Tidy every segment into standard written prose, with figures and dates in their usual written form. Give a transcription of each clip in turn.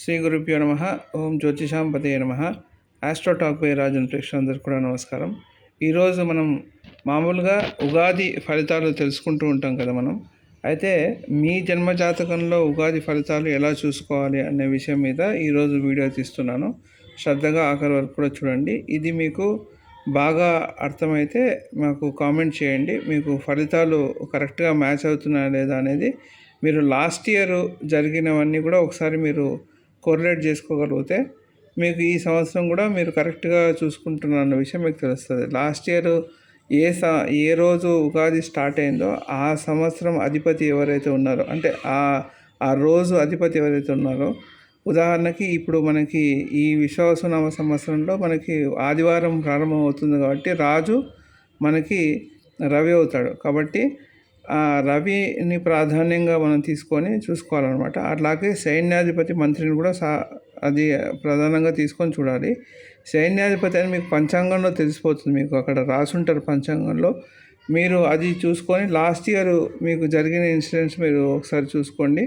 శ్రీ గురుభ్యో నమ. ఓం జ్యోతిషాంపతే నమ. ఆస్ట్రోటాక్ బై రాజన్ ప్రేక్షకులందరికీ కూడా నమస్కారం. ఈరోజు మనం మామూలుగా ఉగాది ఫలితాలు తెలుసుకుంటూ ఉంటాం కదా మనం. అయితే మీ జన్మ జాతకంలో ఉగాది ఫలితాలు ఎలా చూసుకోవాలి అనే విషయం మీద ఈరోజు వీడియో తీస్తున్నాను. శ్రద్ధగా ఆఖరి వరకు కూడా చూడండి. ఇది మీకు బాగా అర్థమైతే మాకు కామెంట్ చేయండి. మీకు ఫలితాలు కరెక్ట్గా మ్యాచ్ అవుతున్నాయా లేదా అనేది మీరు లాస్ట్ ఇయర్ జరిగినవన్నీ కూడా ఒకసారి మీరు కోరిలేట్ చేసుకోగలిగితే మీకు ఈ సంవత్సరం కూడా మీరు కరెక్ట్గా చూసుకుంటున్న విషయం మీకు తెలుస్తుంది. లాస్ట్ ఇయర్ ఏ రోజు ఉగాది స్టార్ట్ అయిందో ఆ సంవత్సరం అధిపతి ఎవరైతే ఉన్నారో, అంటే ఆ రోజు అధిపతి ఎవరైతే ఉన్నారో, ఉదాహరణకి ఇప్పుడు మనకి ఈ విశ్వావసునామ సంవత్సరంలో మనకి ఆదివారం ప్రారంభం అవుతుంది కాబట్టి రాజు మనకి రవి అవుతాడు. కాబట్టి ఆ రవిని ప్రాధాన్యంగా మనం తీసుకొని చూసుకోవాలన్నమాట. అట్లాగే సైన్యాధిపతి మంత్రిని కూడా అది ప్రధానంగా తీసుకొని చూడాలి. సైన్యాధిపతి అని మీకు పంచాంగంలో తెలిసిపోతుంది, మీకు అక్కడ రాసుంటారు పంచాంగంలో. మీరు అది చూసుకొని లాస్ట్ ఇయర్ మీకు జరిగిన ఇన్సిడెంట్స్ మీరు ఒకసారి చూసుకోండి.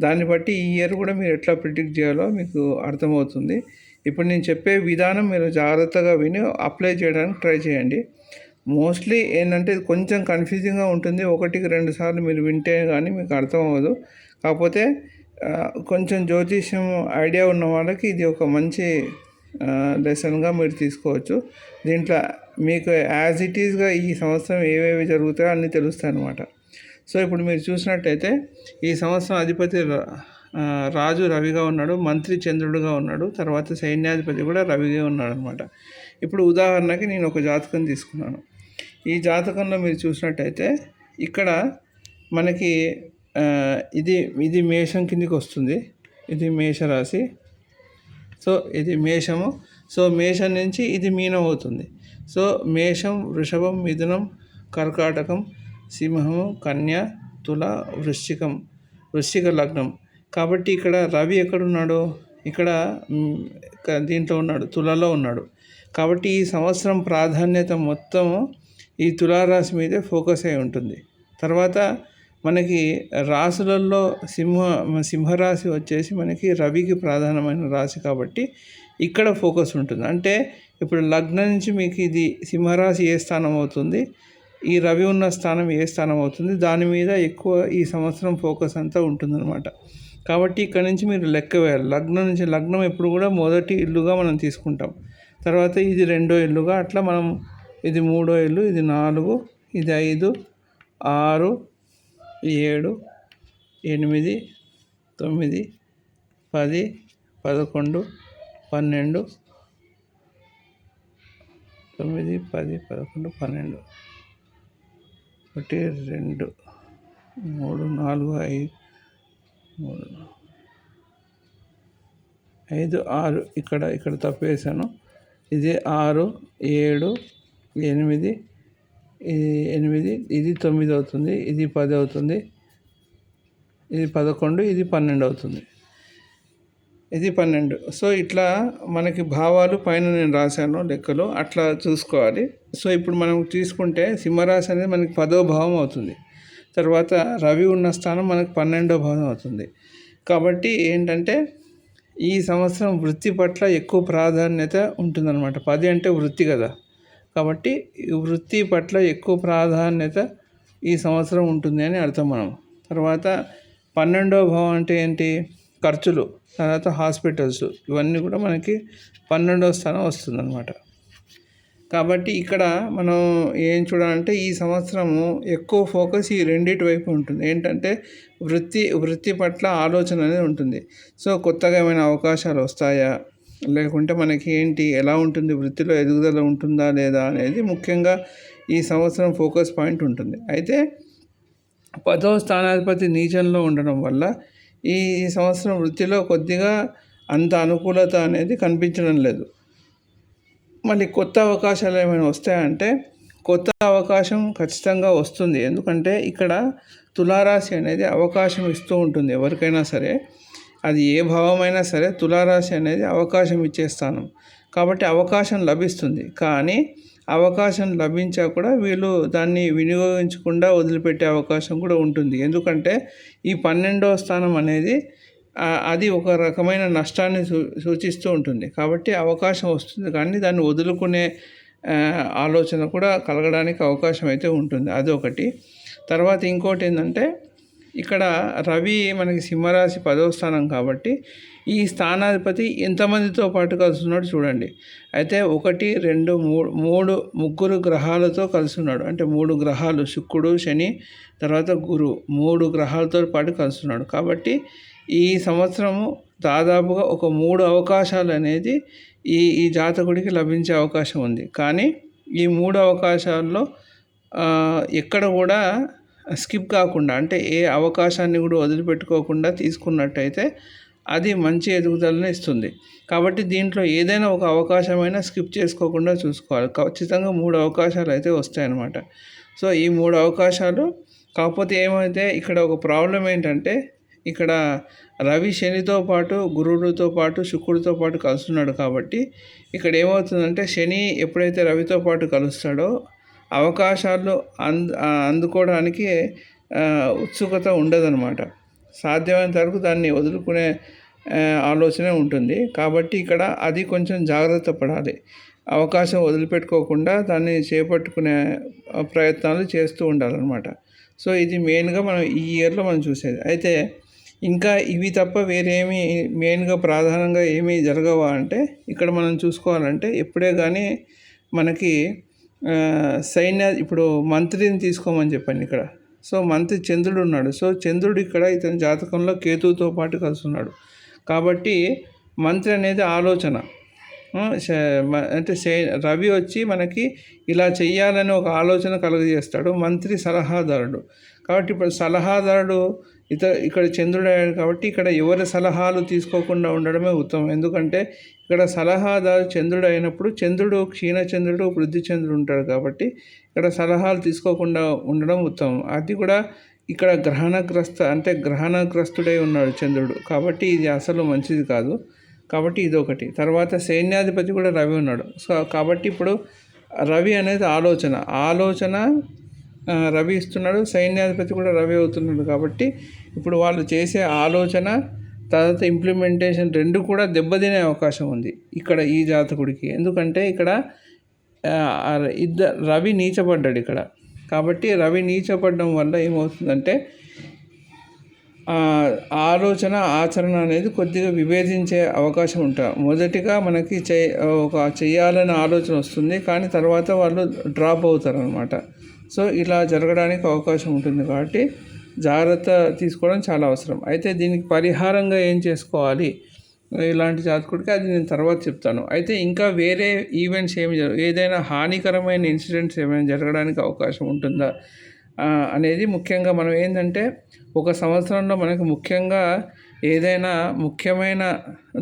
దాన్ని బట్టి ఈ ఇయర్ కూడా మీరు ఎట్లా ప్రిడిక్ట్ చేయాలో మీకు అర్థమవుతుంది. ఇప్పుడు నేను చెప్పే విధానం మీరు జాగ్రత్తగా విని అప్లై చేయడానికి ట్రై చేయండి. మోస్ట్లీ ఏంటంటే కొంచెం కన్ఫ్యూజింగ్గా ఉంటుంది. 1-2 సార్లు మీరు వింటే కానీ మీకు అర్థం అవ్వదు. కాకపోతే కొంచెం జ్యోతిష్యం ఐడియా ఉన్న వాళ్ళకి ఇది ఒక మంచి లెసన్గా మీరు తీసుకోవచ్చు. దీంట్లో మీకు యాజ్ ఇట్ ఈస్గా ఈ సంవత్సరం ఏవేవి జరుగుతాయో అన్నీ తెలుస్తాయి అన్నమాట. సో ఇప్పుడు మీరు చూసినట్టయితే ఈ సంవత్సరం అధిపతి రాజు రవిగా ఉన్నాడు, మంత్రి చంద్రుడుగా ఉన్నాడు, తర్వాత సైన్యాధిపతి కూడా రవిగా ఉన్నాడు అనమాట. ఇప్పుడు ఉదాహరణకి నేను ఒక జాతకం తీసుకున్నాను. ఈ జాతకంలో మీరు చూసినట్టయితే ఇక్కడ మనకి ఇది మేషం కిందికి వస్తుంది. ఇది మేషరాశి. సో ఇది మేషము. సో మేషం నుంచి ఇది మీనం అవుతుంది. సో మేషం, వృషభం, మిథునం, కర్కాటకం, సింహము, కన్య, తుల, వృశ్చిక లగ్నం. కాబట్టి ఇక్కడ రవి ఎక్కడున్నాడు? ఇక్కడ దీంట్లో ఉన్నాడు, తులలో ఉన్నాడు. కాబట్టి ఈ సంవత్సరం ప్రాధాన్యత మొత్తము ఈ తులారాశి మీదే ఫోకస్ అయి ఉంటుంది. తర్వాత మనకి రాశులలో సింహరాశి వచ్చేసి మనకి రవికి ప్రధానమైన రాశి కాబట్టి ఇక్కడ ఫోకస్ ఉంటుంది. అంటే ఇప్పుడు లగ్నం నుంచి మీకు ఇది సింహరాశి ఏ స్థానం అవుతుంది, ఈ రవి ఉన్న స్థానం ఏ స్థానం అవుతుంది, దాని మీద ఎక్కువ ఈ సంవత్సరం ఫోకస్ అంతా ఉంటుందన్నమాట. కాబట్టి ఇక్కడ నుంచి మీరు లెక్క వేయాలి. లగ్నం ఎప్పుడు కూడా మొదటి ఇల్లుగా మనం తీసుకుంటాం. తర్వాత ఇది 2వ ఇల్లుగా, అట్లా మనం ఇది 3వ ఇల్లు, ఇది 4, ఇది 5, 6, 7, 8, 9, 10, 11, 12, 9, 10, 11, 12, 1, 2, 3, 4, 5, 6 ఇక్కడ తప్పు వేసాను. ఇది 6, 7, 8, ఇది 9 అవుతుంది, ఇది 10 అవుతుంది, ఇది 11, ఇది 12 అవుతుంది, ఇది 12. సో ఇట్లా మనకి భావాలు పైన నేను రాశాను లెక్కలు, అట్లా చూసుకోవాలి. సో ఇప్పుడు మనం తీసుకుంటే సింహరాశి అనేది మనకి 10వ భావం అవుతుంది. తర్వాత రవి ఉన్న స్థానం మనకి 12వ భావం అవుతుంది. కాబట్టి ఏంటంటే ఈ సంవత్సరం వృత్తి పట్ల ఎక్కువ ప్రాధాన్యత ఉంటుందన్నమాట. 10 అంటే వృత్తి కదా, కాబట్టి వృత్తి పట్ల ఎక్కువ ప్రాధాన్యత ఈ సంవత్సరం ఉంటుంది అని అర్థం మనం. తర్వాత 12వ భావం అంటే ఏంటి? ఖర్చులు, తర్వాత హాస్పిటల్స్, ఇవన్నీ కూడా మనకి 12వ స్థానం వస్తుందన్నమాట. కాబట్టి ఇక్కడ మనం ఏం చూడాలంటే ఈ సంవత్సరము ఎక్కువ ఫోకస్ ఈ రెండింటి వైపు ఉంటుంది. ఏంటంటే వృత్తి పట్ల ఆలోచన అనేది ఉంటుంది. సో కొత్తగా ఏమైనా అవకాశాలు వస్తాయా, లేకుంటే మనకి ఏంటి, ఎలా ఉంటుంది, వృత్తిలో ఎదుగుదల ఉంటుందా లేదా అనేది ముఖ్యంగా ఈ సంవత్సరం ఫోకస్ పాయింట్ ఉంటుంది. అయితే 10వ స్థానాధిపతి నీచంలో ఉండడం వల్ల ఈ సంవత్సరం వృత్తిలో కొద్దిగా అంత అనుకూలత అనేది కనిపించడం లేదు. మళ్ళీ కొత్త అవకాశాలు ఏమైనా వస్తాయంటే కొత్త అవకాశం ఖచ్చితంగా వస్తుంది. ఎందుకంటే ఇక్కడ తులారాశి అనేది అవకాశం ఇస్తూ ఉంటుంది ఎవరికైనా సరే, అది ఏ భావమైనా సరే. తులారాశి అనేది అవకాశం ఇచ్చే స్థానం కాబట్టి అవకాశం లభిస్తుంది. కానీ అవకాశం లభించా కూడా వీళ్ళు దాన్ని వినియోగించకుండా వదిలిపెట్టే అవకాశం కూడా ఉంటుంది. ఎందుకంటే ఈ 12వ స్థానం అనేది అది ఒక రకమైన నష్టాన్ని సూచిస్తూ ఉంటుంది. కాబట్టి అవకాశం వస్తుంది కానీ దాన్ని వదులుకునే ఆలోచన కూడా కలగడానికి అవకాశం అయితే ఉంటుంది. అదొకటి. తర్వాత ఇంకోటేందంటే ఇక్కడ రవి మనకి సింహరాశి 10వ స్థానం కాబట్టి ఈ స్థానాధిపతి ఎంతమందితో పాటు కలుస్తున్నాడు చూడండి. అయితే 1, 2, 3 ముగ్గురు గ్రహాలతో కలుస్తున్నాడు. అంటే 3 గ్రహాలు శుక్రుడు, శని, తర్వాత గురువు 3 గ్రహాలతో పాటు కలుస్తున్నాడు. కాబట్టి ఈ సంవత్సరము దాదాపుగా ఒక 3 అవకాశాలు అనేది ఈ జాతకుడికి లభించే అవకాశం ఉంది. కానీ ఈ 3 అవకాశాల్లో ఎక్కడ కూడా స్కిప్ కాకుండా, అంటే ఏ అవకాశాన్ని కూడా వదిలిపెట్టుకోకుండా తీసుకున్నట్టయితే అది మంచి ఎదుగుదలను ఇస్తుంది. కాబట్టి దీంట్లో ఏదైనా ఒక అవకాశమైనా స్కిప్ చేసుకోకుండా చూసుకోవాలి. ఖచ్చితంగా 3 అవకాశాలు అయితే వస్తాయన్నమాట. సో ఈ 3 అవకాశాలు, కాకపోతే ఏమైతే ఇక్కడ ఒక ప్రాబ్లం ఏంటంటే, ఇక్కడ రవి శనితో పాటు, గురువుతో పాటు, శుక్రుడితో పాటు కలుస్తున్నాడు. కాబట్టి ఇక్కడ ఏమవుతుందంటే, శని ఎప్పుడైతే రవితో పాటు కలుస్తాడో అవకాశాలు అందుకోవడానికి ఉత్సుకత ఉండదన్నమాట. సాధ్యమైనంత వరకు దాన్ని వదులుకునే ఆలోచనే ఉంటుంది. కాబట్టి ఇక్కడ అది కొంచెం జాగ్రత్త పడాలి. అవకాశం వదిలిపెట్టుకోకుండా దాన్ని చేపట్టుకునే ప్రయత్నాలు చేస్తూ ఉండాలన్నమాట. సో ఇది మెయిన్గా మనం ఈ ఇయర్లో మనం చూసేది. అయితే ఇంకా ఇవి తప్ప వేరేమీ మెయిన్గా ప్రధానంగా ఏమీ జరగవా అంటే, ఇక్కడ మనం చూసుకోవాలంటే ఎప్పుడే కానీ మనకి ఇప్పుడు మంత్రిని తీసుకోమని చెప్పండి ఇక్కడ. సో మంత్రి చంద్రుడు ఉన్నాడు. సో చంద్రుడు ఇక్కడ ఇతని జాతకంలో కేతువుతో పాటు కలుస్తున్నాడు. కాబట్టి మంత్రి అనేది ఆలోచన, అంటే రవి వచ్చి మనకి ఇలా చెయ్యాలని ఒక ఆలోచన కలుగజేస్తాడు. మంత్రి సలహాదారుడు. కాబట్టి ఇప్పుడు సలహాదారుడు ఇక్కడ చంద్రుడు అయ్యాడు. కాబట్టి ఇక్కడ ఎవరి సలహాలు తీసుకోకుండా ఉండడమే ఉత్తమం. ఎందుకంటే ఇక్కడ సలహాదారు చంద్రుడు అయినప్పుడు చంద్రుడు క్షీణచంద్రుడు, వృద్ధిచంద్రుడు ఉంటాడు. కాబట్టి ఇక్కడ సలహాలు తీసుకోకుండా ఉండడం ఉత్తమం. అది కూడా ఇక్కడ గ్రహణగ్రస్తుడై ఉన్నాడు చంద్రుడు. కాబట్టి ఇది అసలు మంచిది కాదు. కాబట్టి ఇదొకటి. తర్వాత సైన్యాధిపతి కూడా రవి ఉన్నాడు. సో కాబట్టి ఇప్పుడు రవి అనేది ఆలోచన రవి ఇస్తున్నాడు, సైన్యాధిపతి కూడా రవి అవుతున్నాడు. కాబట్టి ఇప్పుడు వాళ్ళు చేసే ఆలోచన తర్వాత ఇంప్లిమెంటేషన్ 2 కూడా దెబ్బతినే అవకాశం ఉంది ఇక్కడ ఈ జాతకుడికి. ఎందుకంటే ఇక్కడ రవి నీచపడ్డాడు ఇక్కడ. కాబట్టి రవి నీచపడడం వల్ల ఏమవుతుందంటే ఆలోచన ఆచరణ అనేది కొద్దిగా విభేదించే అవకాశం ఉంటుంది. మొదటిగా మనకి చేయాలనే ఆలోచన వస్తుంది, కానీ తర్వాత వాళ్ళు డ్రాప్ అవుతారు అన్నమాట. సో ఇలా జరగడానికి అవకాశం ఉంటుంది. కాబట్టి జాగ్రత్త తీసుకోవడం చాలా అవసరం. అయితే దీనికి పరిహారంగా ఏం చేసుకోవాలి ఇలాంటి జాతకుడికి, అది నేను తర్వాత చెప్తాను. అయితే ఇంకా వేరే ఈవెంట్స్ ఏదైనా హానికరమైన ఇన్సిడెంట్స్ ఏమైనా జరగడానికి అవకాశం ఉంటుందా అనేది ముఖ్యంగా మనం ఏంటంటే, ఒక సంవత్సరంలో మనకు ముఖ్యంగా ఏదైనా ముఖ్యమైన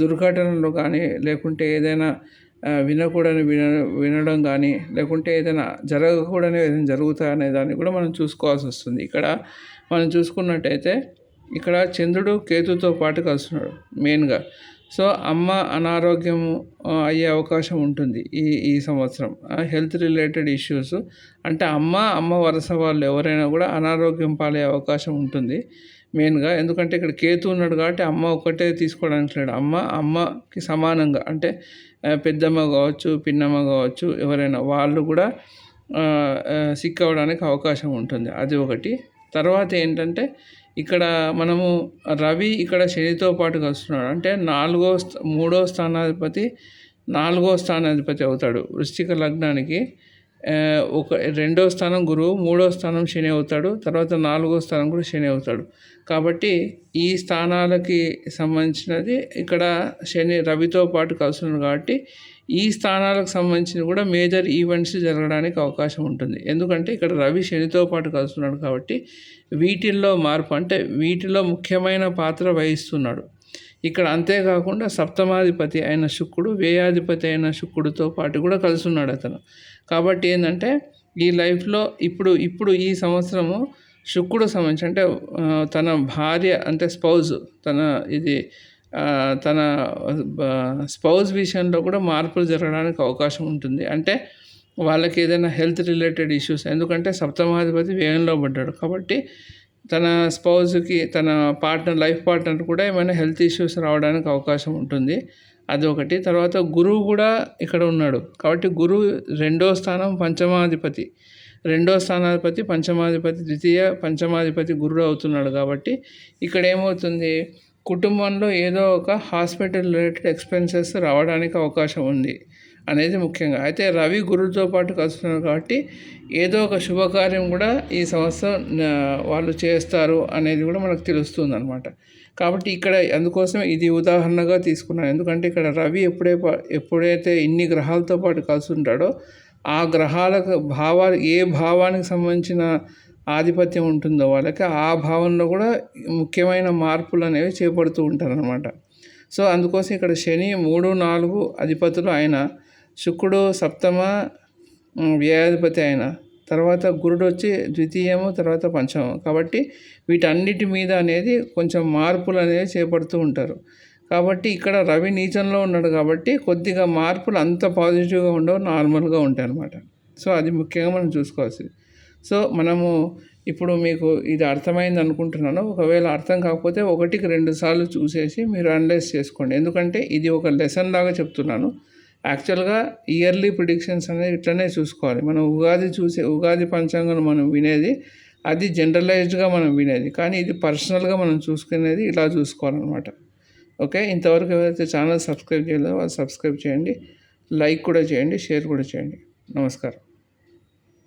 దుర్ఘటనలు కానీ, లేకుంటే ఏదైనా వినడం కానీ, లేకుంటే ఏదైనా జరగకూడని ఏదైనా జరుగుతాయనే దాన్ని కూడా మనం చూసుకోవాల్సి వస్తుంది. ఇక్కడ మనం చూసుకున్నట్టయితే ఇక్కడ చంద్రుడు కేతుతో పాటు కలుస్తున్నాడు మెయిన్గా. సో అమ్మ అనారోగ్యం అయ్యే అవకాశం ఉంటుంది ఈ సంవత్సరం. హెల్త్ రిలేటెడ్ ఇష్యూస్ అంటే అమ్మ వరుస వాళ్ళు ఎవరైనా కూడా అనారోగ్యం పాలయ్యే అవకాశం ఉంటుంది మెయిన్గా. ఎందుకంటే ఇక్కడ కేతు ఉన్నాడు కాబట్టి అమ్మ ఒక్కటే తీసుకోవడానికి లేడు. అమ్మకి సమానంగా అంటే పెద్దమ్మ కావచ్చు, పిన్నమ్మ కావచ్చు, ఎవరైనా వాళ్ళు కూడా సిక్ అవ్వడానికి అవకాశం ఉంటుంది. అది ఒకటి. తర్వాత ఏంటంటే ఇక్కడ మనము రవి ఇక్కడ శనితో పాటు కలుస్తున్నాడు. అంటే 3వ స్థానాధిపతి అవుతాడు వృశ్చిక లగ్నానికి. 2వ స్థానం గురువు, 3వ స్థానం శని అవుతాడు, తర్వాత 4వ స్థానం కూడా శని అవుతాడు. కాబట్టి ఈ స్థానాలకి సంబంధించినది ఇక్కడ శని రవితో పాటు కలుస్తున్నాడు. కాబట్టి ఈ స్థానాలకు సంబంధించిన కూడా మేజర్ ఈవెంట్స్ జరగడానికి అవకాశం ఉంటుంది. ఎందుకంటే ఇక్కడ రవి శనితో పాటు కలుస్తున్నాడు కాబట్టి వీటిల్లో మార్పు, అంటే వీటిలో ముఖ్యమైన పాత్ర వహిస్తున్నాడు ఇక్కడ. అంతేకాకుండా సప్తమాధిపతి అయిన శుక్రుడు, వ్యయాధిపతి అయిన శుక్రుడితో పాటు కూడా కలుస్తున్నాడు అతను. కాబట్టి ఏంటంటే ఈ లైఫ్లో ఇప్పుడు ఈ సంవత్సరము శుక్రుడు సంబంధించి అంటే తన భార్య అంటే తన స్పౌజ్ విషయంలో కూడా మార్పులు జరగడానికి అవకాశం ఉంటుంది. అంటే వాళ్ళకి ఏదైనా హెల్త్ రిలేటెడ్ ఇష్యూస్, ఎందుకంటే సప్తమాధిపతి వ్యయంలో పడ్డాడు కాబట్టి తన స్పౌజ్‌కి తన లైఫ్ పార్ట్నర్ కూడా ఏమైనా హెల్త్ ఇష్యూస్ రావడానికి అవకాశం ఉంటుంది. అదొకటి. తర్వాత గురువు కూడా ఇక్కడ ఉన్నాడు. కాబట్టి గురువు రెండో స్థానం పంచమాధిపతి. రెండో స్థానాధిపతి, పంచమాధిపతి, ద్వితీయ పంచమాధిపతి గురుడు అవుతున్నాడు కాబట్టి ఇక్కడ ఏమవుతుంది, కుటుంబంలో ఏదో ఒక హాస్పిటల్ రిలేటెడ్ ఎక్స్‌పెన్సెస్ రావడానికి అవకాశం ఉంది అనేది ముఖ్యంగా. అయితే రవి గురువుతో పాటు కలుస్తున్నారు కాబట్టి ఏదో ఒక శుభకార్యం కూడా ఈ సంవత్సరం వాళ్ళు చేస్తారు అనేది కూడా మనకు తెలుస్తుందన్నమాట. కాబట్టి ఇక్కడ అందుకోసం ఇది ఉదాహరణగా తీసుకున్నాను. ఎందుకంటే ఇక్కడ రవి ఎప్పుడైతే ఇన్ని గ్రహాలతో పాటు కలిసి ఉంటాడో ఆ గ్రహాలకు భావాలు ఏ భావానికి సంబంధించిన ఆధిపత్యం ఉంటుందో వాళ్ళకి ఆ భావంలో కూడా ముఖ్యమైన మార్పులు అనేవి చేపడుతూ ఉంటారనమాట. సో అందుకోసం ఇక్కడ శని 3, 4 అధిపతులు ఆయన, శుక్రుడు సప్తమ వ్యయాధిపతి ఆయన, తర్వాత గురుడు వచ్చి ద్వితీయము, తర్వాత పంచమం. కాబట్టి వీటన్నిటి మీద అనేది కొంచెం మార్పులు అనేవి చేపడుతూ ఉంటారు. కాబట్టి ఇక్కడ రవి నీచంలో ఉన్నాడు కాబట్టి కొద్దిగా మార్పులు అంత పాజిటివ్గా ఉండవు, నార్మల్గా ఉంటాయి అన్నమాట. సో అది ముఖ్యంగా మనం చూసుకోవాల్సింది. సో మనము ఇప్పుడు మీకు ఇది అర్థమైంది అనుకుంటున్నాను. ఒకవేళ అర్థం కాకపోతే 1కి 2 సార్లు చూసేసి మీరు అనలైజ్ చేసుకోండి. ఎందుకంటే ఇది ఒక లెసన్ లాగా చెప్తున్నాను. యాక్చువల్గా ఇయర్లీ ప్రిడిక్షన్స్ అనేది ఇట్లనే చూసుకోవాలి. మనం ఉగాది పంచాంగం మనం వినేది అది జనరలైజ్డ్గా మనం వినేది, కానీ ఇది పర్సనల్గా మనం చూసుకునేది ఇలా చూసుకోవాలన్నమాట. ఓకే, ఇంతవరకు ఎవరైతే ఛానల్ సబ్స్క్రైబ్ చేయలేదో వాళ్ళు సబ్స్క్రైబ్ చేయండి, లైక్ కూడా చేయండి, షేర్ కూడా చేయండి. నమస్కారం.